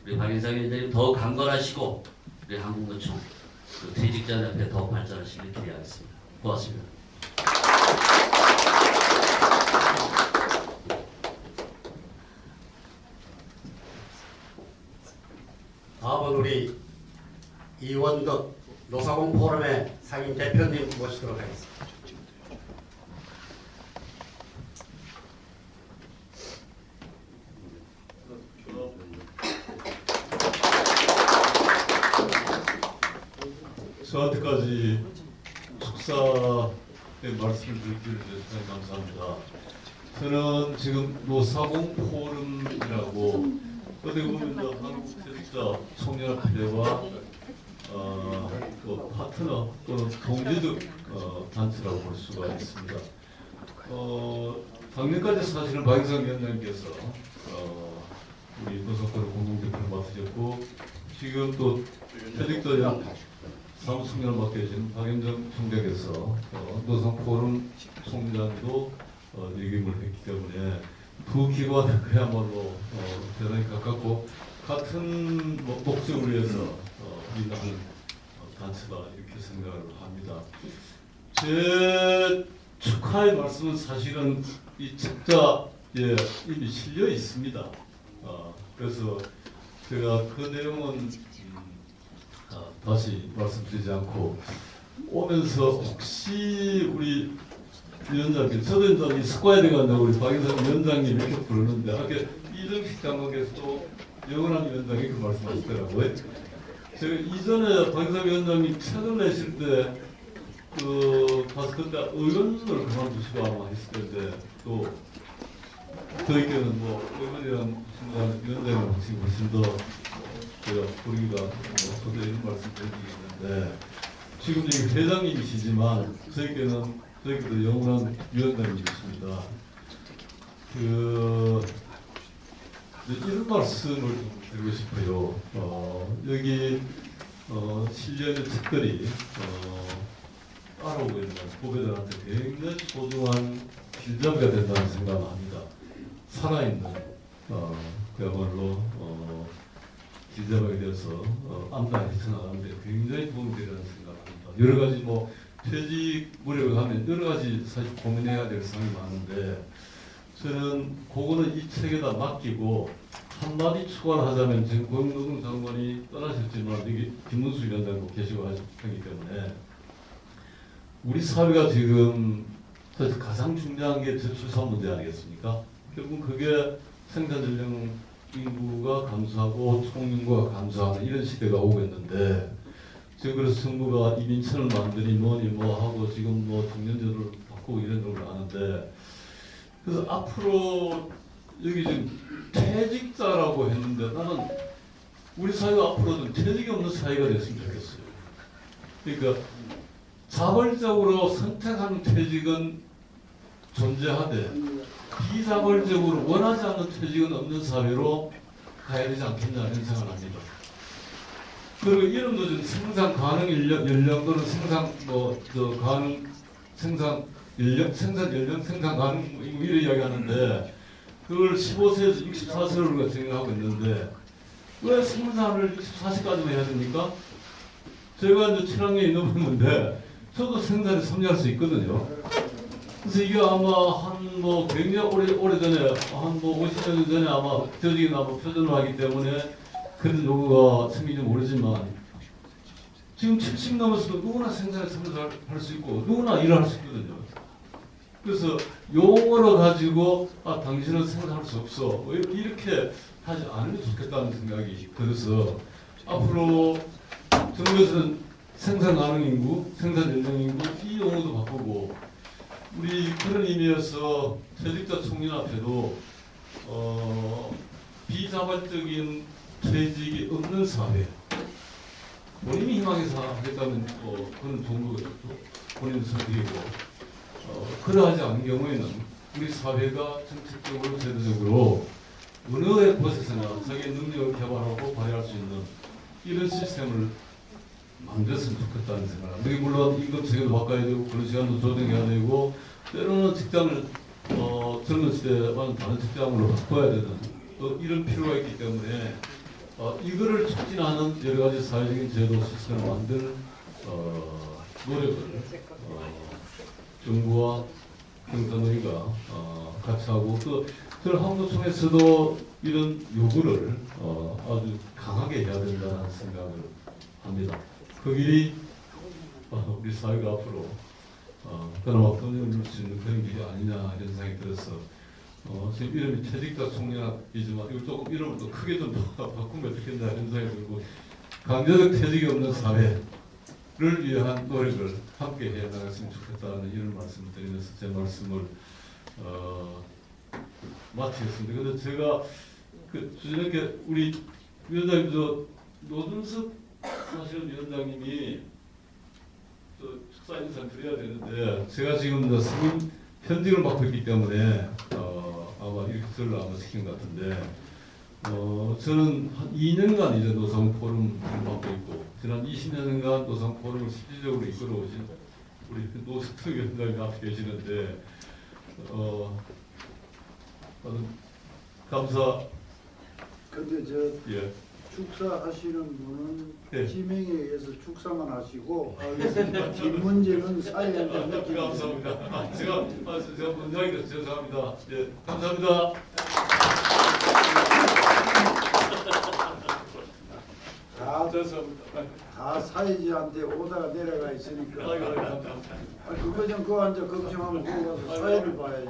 우리 박인상 위원장님 더욱 강건하시고 우리 한국노총 그 퇴직자연합회 더욱 발전하시길 기대하겠습니다. 고맙습니다. 다음은 우리 이원덕 노사공 포럼의 상임 대표님 모시도록 하겠습니다. 저한테까지 축사의 말씀을 드리기 감사합니다. 저는 지금 노사공 포럼이라고 어떻게 보면 한국퇴직자 청년협회와 그 파트너 또는 동지적 단체라고 볼 수가 있습니다. 작년까지 사실은 박인상 위원장님께서 우리 노사포를 공동대표를 맡으셨고 지금 또 퇴직자 사무총장을 맡게 되신 박현정 총장께서 노사포럼 총장도 역임을 했기 때문에 두 기관은 그야말로 대단히 가깝고 같은 목적을 위해서 일하는 단체다 이렇게 생각을 합니다. 제 축하의 말씀은 사실은 이 책자에 이미 실려 있습니다. 그래서 제가 그 내용은 다시 말씀드리지 않고 오면서 혹시 우리 위원장님, 저도 이제 스과에 간다고 우리 박인상 위원장님 이렇게 부르는데 아까 이정식 장관께서도 영원한 위원장이 그 말씀하시더라고요. 제가 이전에 박인상 위원장님 책을 내실 때 봤을 그때 의원을 그만두시고 아마 했을 텐데 또 저희께는 뭐 의원이랑 순간 위원장님 혹시 훨씬 더 제가 보기가 저도 이런 말씀 드리겠는데 지금 여기 회장님이시지만 저희께도 영원한 위원장님이십니다. 이런 말씀을 좀 드리고 싶어요. 여기 실려 있는 책들이 따라오고 있는 후배들한테 굉장히 소중한 길잡이가 된다는 생각을 합니다. 살아있는 그야말로 길잡이가 되어서 암단에 헤쳐나가는데 굉장히 도움이 되리라는 생각을 합니다. 여러 가지 뭐 퇴직 무렵에 가면 여러 가지 사실 고민해야 될 사항이 많은데 저는 그거는 이 책에다 맡기고 한마디 추가하자면 지금 고용노동 장관이 떠나셨지만 여기 김문수 위원장도 계시고 하기 때문에 우리 사회가 지금 사실 가장 중요한 게 저출산 문제 아니겠습니까? 결국 그게 생산 연령 인구가 감소하고 총인구가 감소하는 이런 시대가 오고 있는데 지금 그래서 정부가 이민천을 만드니 뭐니 뭐 하고 지금 뭐 청년제도를 바꾸고 이런 걸 하는데 그래서 앞으로 여기 지금 퇴직자라고 했는데 나는 우리 사회가 앞으로 좀 퇴직이 없는 사회가 됐으면 좋겠어요. 그러니까 자발적으로 선택하는 퇴직은 존재하되 비자발적으로 원하지 않는 퇴직은 없는 사회로 가야 되지 않겠냐 이런 생각을 합니다. 그리고 이름도 좀 생산 가능 연령 또는 생산 가능 생산 연령 생산 연령 생산 가능 이런 이야기하는데 그걸 15세에서 64세로 우리가 진행하고 있는데 왜 생산을 64세까지만 해야 됩니까? 제가 이제 7학년이 넘었는데 저도 생산에 참여할 수 있거든요. 그래서 이게 아마 한 뭐 굉장히 오래전에 한 뭐 50년 전에 아마 조직이 아마 표준을 하기 때문에 그런 요구가 생긴지 모르지만 지금 70 넘었어도 누구나 생산에 참여할 수 있고 누구나 일을 할 수 있거든요. 그래서 용어로 가지고 당신은 생산할 수 없어 이렇게 하지 않으면 좋겠다는 생각이 들어서 앞으로 정부에서는 생산 가능 인구, 생산 연령 인구 이 용어도 바꾸고 우리 그런 의미에서 퇴직자 청년 앞에도 비자발적인 퇴직이 없는 사회 본인이 희망해서 하겠다면 그건 좋은 거겠죠. 본인 선택이고 그러하지 않은 경우에는 우리 사회가 정책적으로 제도적으로 어느 곳에서나 자기의 능력을 개발하고 발휘할 수 있는 이런 시스템을 만들었으면 좋겠다는 생각을. 물론 임금 체계도 바꿔야 되고 근로 시간도 조정해야 되고 때로는 직장을 젊은 시대와는 다른 직장으로 바꿔야 되는 이런 필요가 있기 때문에 이거를 촉진하는 여러 가지 사회적인 제도 시스템을 만들 노력을 정부와 경사노위가 같이 하고 또 저는 한국총에서도 이런 요구를 아주 강하게 해야 된다는 생각을 합니다. 그 길이 우리 사회가 앞으로 그나마 끊임을 수 있는 그런 길이 아니냐 이런 생각이 들어서 지금 이름이 퇴직자 청년이지만 이거 조금 이름을 또 크게 좀 바꾸면 좋겠나 이런 생각이 들고 강제적 퇴직이 없는 사회를 위한 노력을 함께 해 나갔으면 좋겠다는 이런 말씀을 드리면서 제 말씀을 마치겠습니다. 근데 제가 저녁에 우리 위원장님 노준석 사실은 위원장님이 축사 인사 드려야 되는데 제가 지금 승인 현직을 맡고 있기 때문에 아마 이렇게 저를 아마 시킨 것 같은데 저는 한 2년간 이제 노상 포럼을 맡고 있고 지난 20년간 노상 포럼을 실질적으로 이끌어오신 우리 노석특 위원장님 앞에 계시는데 감사. 근데 예. 축사하시는 분은 네. 지명에 의해서 축사만 하시고 뒷 문제는 사회한테 감사합니다. 제가 문장이 돼서 죄송합니다. 예, 감사합니다. 다 사회지한테 오다가 내려가 있으니까 그거 좀 그거 앉아 걱정하면 그거 가서 사회를 봐야지.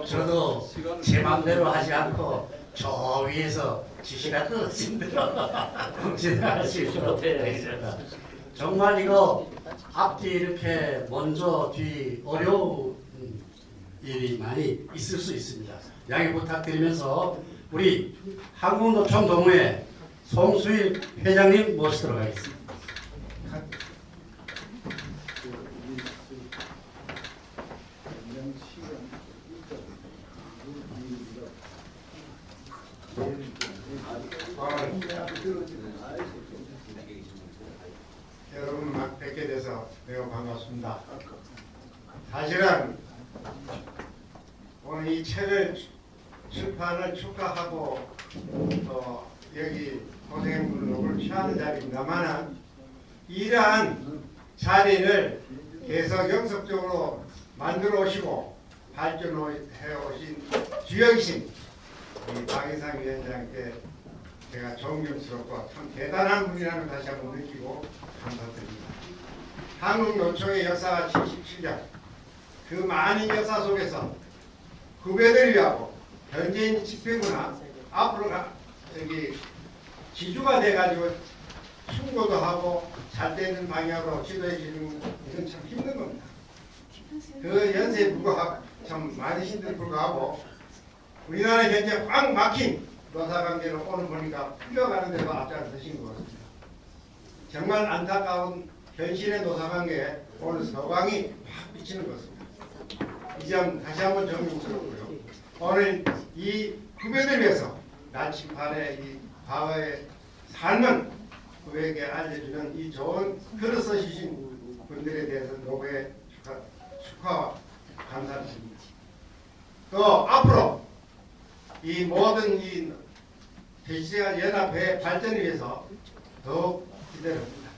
저도 제 마음대로 하지 않고 저 위에서 지시가 떨어진 대로 진행하시도록 되겠습니다. 정말 이거 앞뒤 이렇게 먼저 뒤 어려운 일이 많이 있을 수 있습니다. 양해 부탁드리면서 우리 한국노총 동호회 송수일 회장님 모시도록 하겠습니다. 여러분 막 뵙게 돼서 매우 반갑습니다. 사실은 오늘 이 책을 출판을 축하하고 또 여기 고생분록을 취하는 자리입니다만 이러한 자리를 계속 영속적으로 만들어 오시고 발전해 오신 주역이신 이 박인상 위원장께 제가 존경스럽고 참 대단한 분이라는 걸 다시 한번 느끼고 감사드립니다. 한국노총의 역사가 77년, 그 많은 역사 속에서 후배들을 위하고 현재인 집행부나 앞으로 지주가 돼가지고 충고도 하고 잘 되는 방향으로 지도해 주는 것은 참 힘든 겁니다. 그 연세에 불구하고 참 많으신데 불구하고 우리나라 현재 꽉 막힌 노사관계를 오늘 보니까 풀려가는 데도 앞장서신 것 같습니다. 정말 안타까운 현실의 노사관계에 오늘 서광이 확 비치는 것입니다. 이 점 다시 한번 존경스럽고요. 오늘 이 후배들 위해서 나침반의 이 과거의 삶은 후배에게 알려주는 이 좋은 글을 써주신 분들에 대해서 노고의 축하와 감사드립니다. 또 앞으로 이 모든 이 대시제가 연합회 발전을 위해서 더욱 기대를 합니다.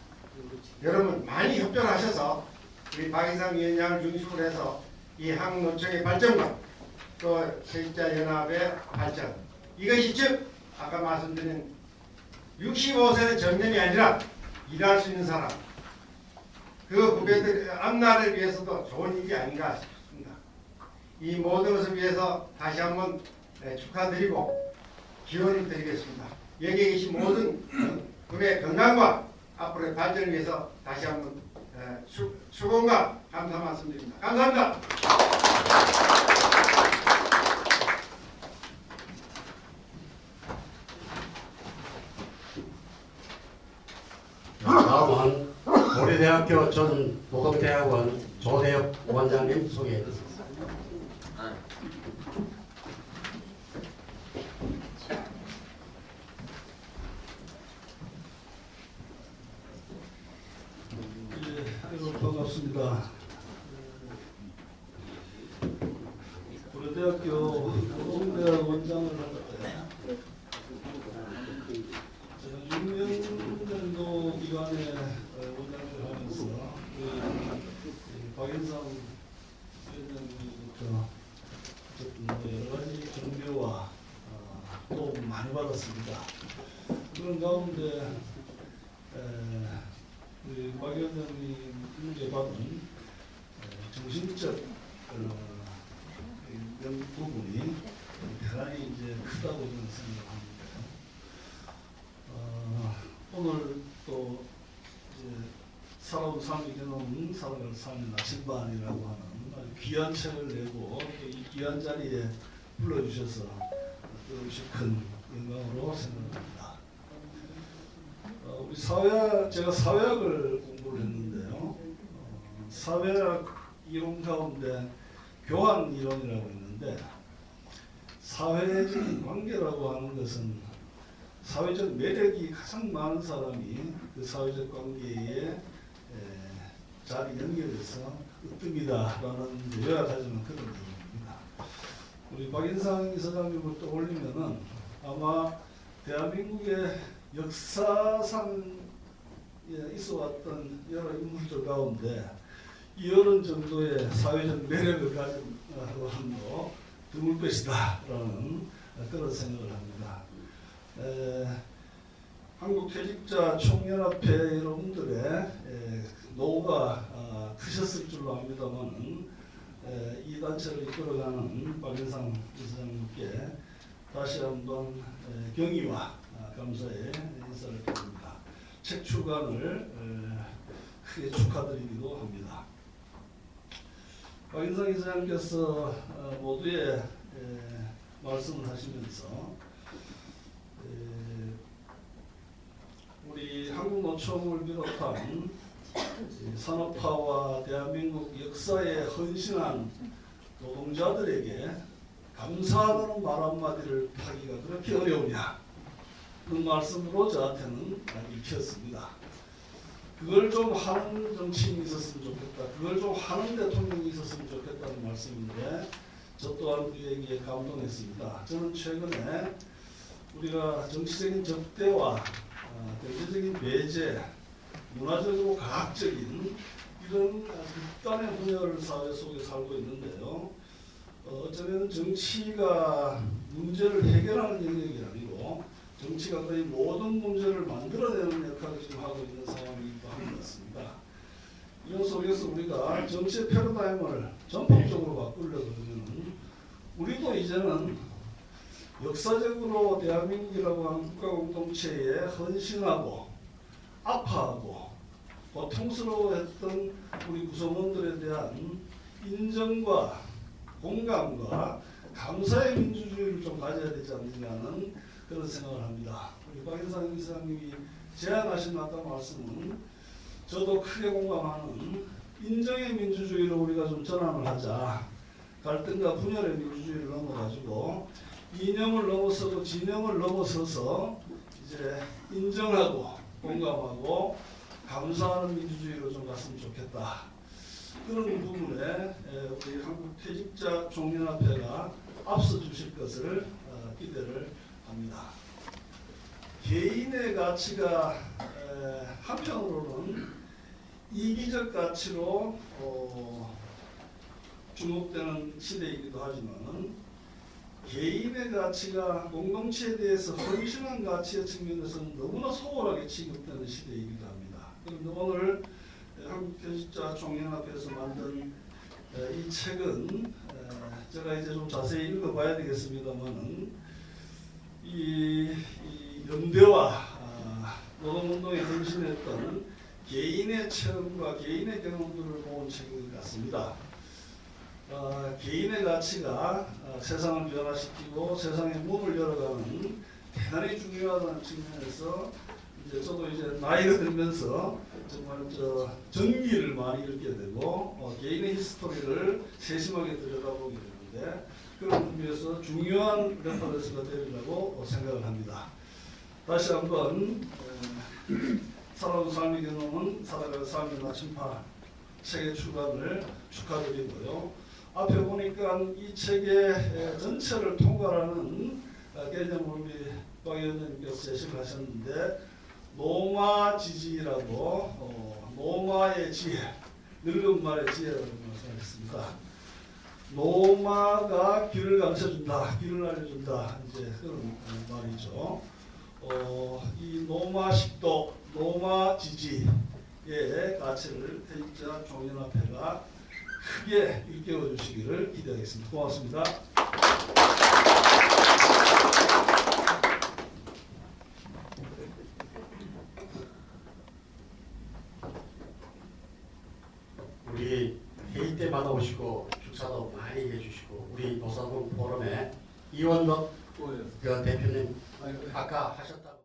여러분 많이 협조하셔서 우리 박인상 위원장을 중심으로 해서 이 한국노총의 발전과 또 대시제 연합의 발전, 이것이 즉 아까 말씀드린 65세의 정년이 아니라 일할 수 있는 사람, 그 후배들 앞날을 위해서도 좋은 일이 아닌가 싶습니다. 이 모든 것을 위해서 다시 한번 축하드리고 기원을 드리겠습니다. 여기에 계신 모든 후배 건강과 앞으로의 발전을 위해서 다시 한번 축원과 감사 말씀드립니다. 감사합니다. 다음은 고려대학교 전 노동대학원 조대엽 원장님 소개해 드리겠습니다. 반갑습니다. 고려대학교 노동대학 원장을 할 때 6년 정도 기간에 원장을 하면서 박인상 위원장님부터 어쨌든 여러 가지 격려와 도움 많이 받았습니다. 그런 가운데 우리 박 위원장님 문제받은 정신적 이런 부분이 대단히 이제 크다고 저는 생각합니다. 오늘 또 이제 살아온 삶이 겨눈 살아갈 삶의 나침반이라고 하는 아주 귀한 책을 내고 이 귀한 자리에 불러주셔서 그것이 큰 영광으로 생각합니다. 우리 제가 사회학을 공부를 했는데요. 사회학 이론 가운데 교환 이론이라고 있는데, 사회적인 관계라고 하는 것은 사회적 매력이 가장 많은 사람이 그 사회적 관계에 잘 연결해서 으뜸이다라는 요약하지만 그런 얘기입니다. 우리 박인상 이사장님을 떠올리면은 아마 대한민국의 역사상에 있어왔던 여러 인물들 가운데 이어른 정도의 사회적 매력을 가진 사람도 드물 것이다라는 그런 생각을 합니다. 한국퇴직자 총연합회 여러분들의 노고가 크셨을 줄로 압니다만 이 단체를 이끌어가는 박인상 이사장님께 다시 한번 경의와 감사의 인사를 드립니다. 책 출간을 크게 축하드리기도 합니다. 박인상 이사장께서 모두의 말씀을 하시면서 우리 한국노총을 비롯한 산업화와 대한민국 역사에 헌신한 노동자들에게 감사하다는 말 한마디를 하기가 그렇게 어려우냐, 그 말씀으로 저한테는 읽혔습니다. 그걸 좀 하는 정치인이 있었으면 좋겠다, 그걸 좀 하는 대통령이 있었으면 좋겠다는 말씀인데 저 또한 우리에게 감동했습니다. 저는 최근에 우리가 정치적인 적대와 경제적인 배제, 문화적으로 과학적인 이런 극단의 분열 사회 속에 살고 있는데요. 저는 정치가 문제를 해결하는 영역이 아니고 정치가 거의 모든 문제를 만들어내는 역할을 지금 하고 있는 상황이기도 한 것 같습니다. 이런 속에서 우리가 정치의 패러다임을 전폭적으로 바꾸려고 하면 우리도 이제는 역사적으로 대한민국이라고 하는 국가공동체에 헌신하고 아파하고 고통스러워했던 우리 구성원들에 대한 인정과 공감과 감사의 민주주의를 좀 가져야 되지 않느냐는 그런 생각을 합니다. 우리 박인상 이사님이 제안하신 아까 말씀은 저도 크게 공감하는 인정의 민주주의로 우리가 좀 전환을 하자. 갈등과 분열의 민주주의를 넘어가지고 이념을 넘어서고 진영을 넘어서서 이제 인정하고 공감하고 감사하는 민주주의로 좀 갔으면 좋겠다. 그런 부분에 우리 한국퇴직자 총연합회가 앞서 주실 것을 기대를 합니다. 개인의 가치가 한편으로는 이기적 가치로 주목되는 시대이기도 하지만 개인의 가치가 공동체에 대해서 헌신한 가치의 측면에서는 너무나 소홀하게 취급되는 시대이기도 합니다. 그런데 오늘 한국퇴직자 총연합회에서 만든 이 책은 제가 이제 좀 자세히 읽어봐야 되겠습니다만은 이 연대와 노동운동에 헌신했던 개인의 체험과 개인의 경험들을 모은 책인 것 같습니다. 개인의 가치가 세상을 변화시키고 세상의 문을 열어가는 대단히 중요하다는 측면에서 이제 저도 이제 나이가 들면서 정말 전기를 많이 읽게 되고 개인의 히스토리를 세심하게 들여다보게 되는데 그런 의미에서 중요한 레퍼런스가 되리라고 생각을 합니다. 다시 한번 살아온 삶의 경험은 살아가는 삶의 나침파 책의 출간을 축하드리고요. 앞에 보니까 이 책의 전체를 통괄하는 개념을 우리 박 의원님께서 제시를 하셨는데 노마지지라고 노마의 지혜, 늙은 말의 지혜라고 말씀하셨습니다. 노마가 길을 감춰준다, 길을 알려준다 이제 그런 말이죠. 이 노마식도, 노마지지의 가치를 퇴직자 총연합회가 크게 일깨워 주시기를 기대하겠습니다. 고맙습니다. 우리 회의 때마다 오시고 축사도 많이 해주시고 우리 노사동 포럼에 이원덕 그 대표님 아까 하셨다고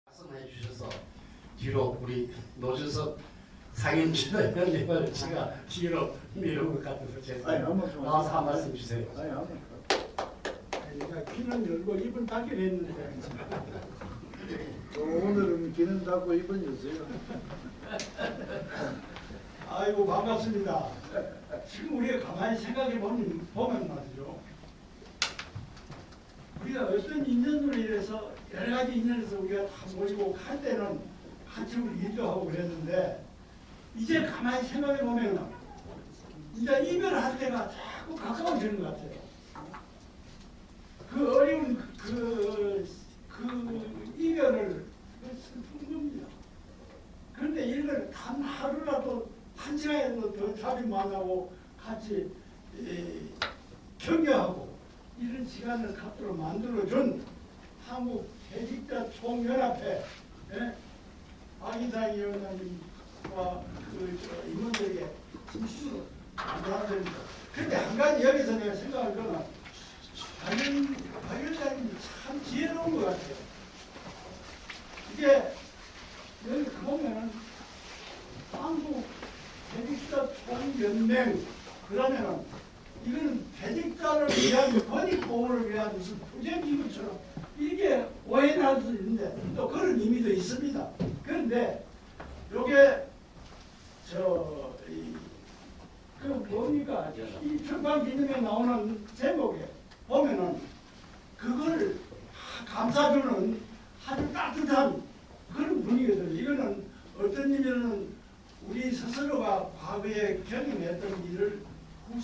말씀해 주셔서 뒤로 우리 노준석 상임지도위원님을 제가 뒤로 미룬 것 같아서 죄송합니다. 나와서 한 말씀 주세요. 내가 귀는 열고 입은 닫기로 했는데 오늘은 귀는 닫고 입은 여세요. 아이고 반갑습니다. 지금 우리가 가만히 생각해 보면 말이죠. 우리가 어떤 인연으로 인해서 여러 가지 인연에서 우리가 다 모이고 할 때는 같이 우리 일도 하고 그랬는데 이제 가만히 생각해 보면 이제 이별할 때가 자꾸 가까워지는 것 같아요. 그 어려운 그 이별을 슬픈 겁니다. 그런데 이걸 단 하루라도 한 시간이라도 더 자주 만나고 같이 격려하고 이런 시간을 갖도록 만들어준 한국 퇴직자 총연합회 박인상 위원장님과 임원들에게 진심으로 감사드립니다. 그런데 한 가지 여기서 내가 생각할 거는 박 위원장님이 참 지혜로운 것 같아요. 이게 여기 보면은 한국 퇴직자 총연맹 그러면은 이거는 퇴직자를 위한 권익보호를 위한 무슨 투쟁기구처럼 이게 오해할 수 있는데 또 그런 의미도 있습니다. 그런데 요게 그 뭡니까 이 출판기념에 나오는 제목에 보면은 그걸 감싸주는 아주 따뜻한 그런 분위기거든요. 이거는 어떤 의미는 우리 스스로가 과거에 경험했던 일을 우리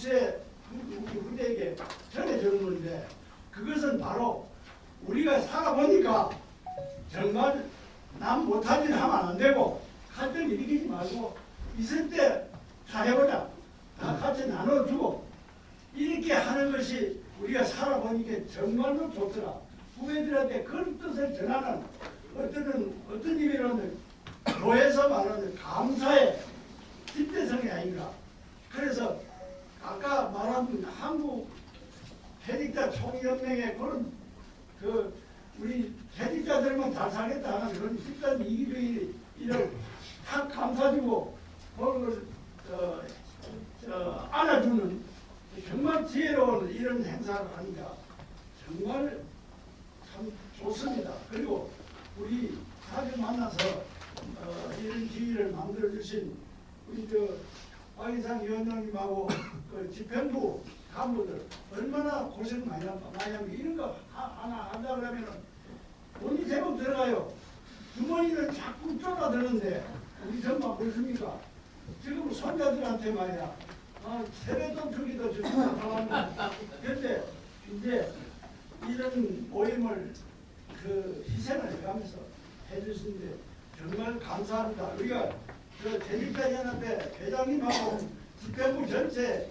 후대에게 전해주는 건데 그것은 바로 우리가 살아보니까 정말 남 못할 일 하면 안 되고 갈등 일으키지 말고 있을 때 잘해보자. 다 같이 나눠주고 이렇게 하는 것이 우리가 살아보니까 정말로 좋더라. 후배들한테 그런 뜻을 전하는 어떤 의미로는 교회에서 말하는 감사의 집대성이 아닌가. 그래서 아까 말한 한국 퇴직자 총연맹의 그런 우리 퇴직자들만 잘 살겠다 하는 그런 집단 이기주의 이런 다 감사주고 그걸 안아주는 정말 지혜로운 이런 행사가 아닌가. 정말 참 좋습니다. 그리고 우리 자주 만나서 이런 기회를 만들어 주신 우리 박인상 위원장님하고 그 집행부 간부들 얼마나 고생 많이 하면 이런 거 하나 한다 그러면은 돈이 제법 들어가요. 주머니는 자꾸 쫄아드는데 우리 정말 그렇습니까? 지금 손자들한테 말이야. 세뱃돈 주기도 지금 나가는데 근데 이제 이런 모임을 희생을 해가면서 해주시는데 정말 감사합니다. 우리가 대립자연합회 회장님하고 집행부 전체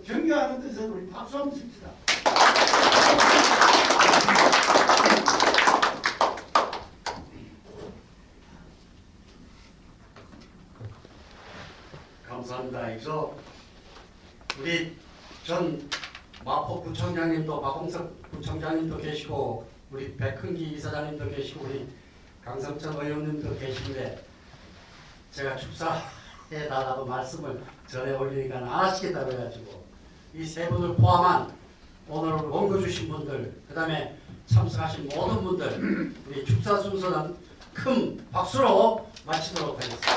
격려하는 뜻에서 우리 박수 한번 칩시다. 감사합니다. 이거 우리 전 마포구청장님도 박홍석 구청장님도 계시고 우리 백흥기 이사장님도 계시고 우리 강성천 의원님도 계신데 제가 축사에 달라고 말씀을 전해 올리니까 안 하시겠다고 해가지고 이 세 분을 포함한 오늘 원고 주신 분들 그 다음에 참석하신 모든 분들 우리 축사 순서는 큰 박수로 마치도록 하겠습니다.